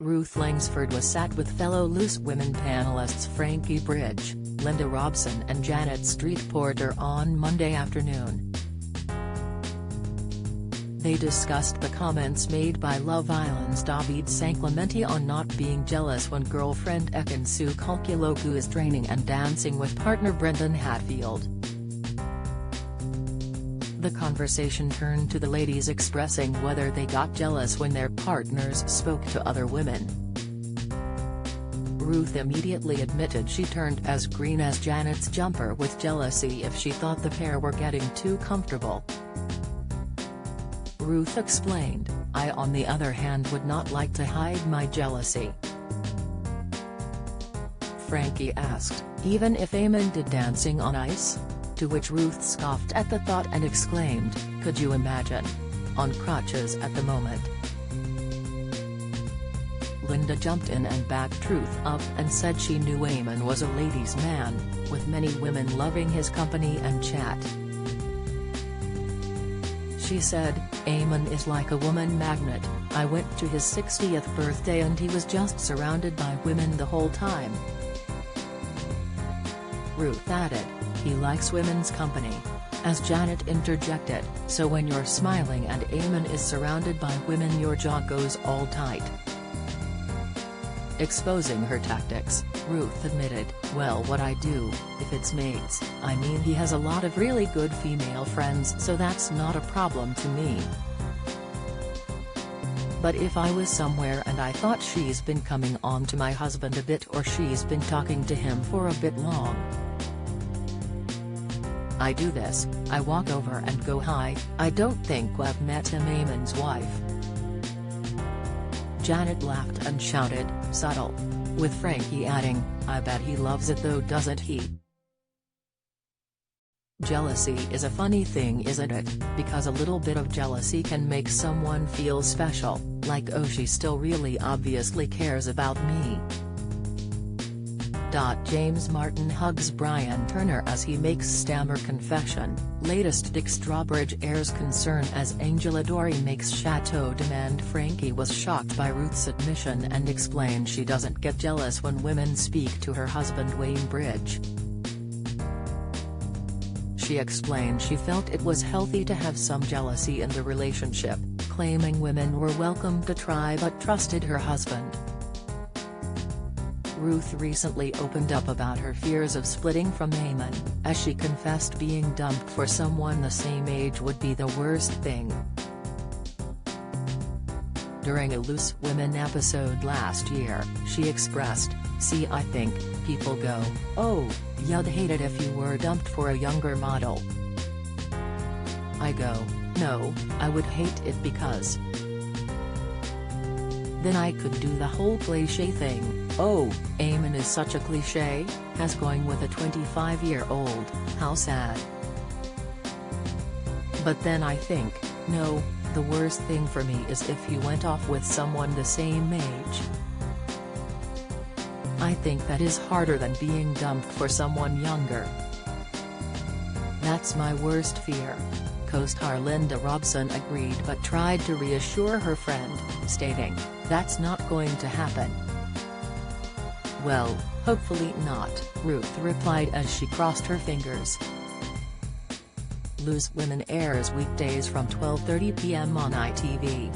Ruth Langsford was sat with fellow Loose Women panelists Frankie Bridge, Linda Robson and Janet Street Porter on Monday afternoon. They discussed the comments made by Love Island's David Sanclementi on not being jealous when girlfriend Ekin-Su Kulkiloku is training and dancing with partner Brendan Hatfield. The conversation turned to the ladies expressing whether they got jealous when their partners spoke to other women. Ruth immediately admitted she turned as green as Janet's jumper with jealousy if she thought the pair were getting too comfortable. Ruth explained, "I on the other hand would not like to hide my jealousy." Frankie asked, "Even if Eamonn did Dancing on Ice?" To which Ruth scoffed at the thought and exclaimed, "Could you imagine? On crutches at the moment." Linda jumped in and backed Ruth up and said she knew Eamonn was a ladies' man, with many women loving his company and chat. She said, "Eamonn is like a woman magnet. I went to his 60th birthday and he was just surrounded by women the whole time." Ruth added, "He likes women's company." As Janet interjected, "So when you're smiling and Eamonn is surrounded by women your jaw goes all tight." Exposing her tactics, Ruth admitted, "Well, what I do, if it's mates, I mean he has a lot of really good female friends so that's not a problem to me. But if I was somewhere and I thought she's been coming on to my husband a bit or she's been talking to him for a bit long, I do this, I walk over and go hi, I don't think I've met him." Eamonn's wife Janet laughed and shouted, "Subtle," with Frankie adding, "I bet he loves it though, doesn't he?" Jealousy is a funny thing, isn't it, because a little bit of jealousy can make someone feel special, like oh she still really obviously cares about me. James Martin hugs Brian Turner as he makes stammer confession, latest Dick Strawbridge airs concern as Angela Dory makes Chateau demand. Frankie was shocked by Ruth's admission and explained she doesn't get jealous when women speak to her husband Wayne Bridge. She explained she felt it was healthy to have some jealousy in the relationship, claiming women were welcome to try but trusted her husband. Ruth recently opened up about her fears of splitting from Eamonn, as she confessed being dumped for someone the same age would be the worst thing. During a Loose Women episode last year, she expressed, "See, I think people go, oh, you'd hate it if you were dumped for a younger model. I go, no, I would hate it because then I could do the whole cliché thing, oh, Eamonn is such a cliché, has going with a 25-year-old, how sad. But then I think, no, the worst thing for me is if he went off with someone the same age. I think that is harder than being dumped for someone younger. That's my worst fear." Co-star Linda Robson agreed but tried to reassure her friend, stating, "That's not going to happen." "Well, hopefully not," Ruth replied as she crossed her fingers. Loose Women airs weekdays from 12:30 p.m. on ITV.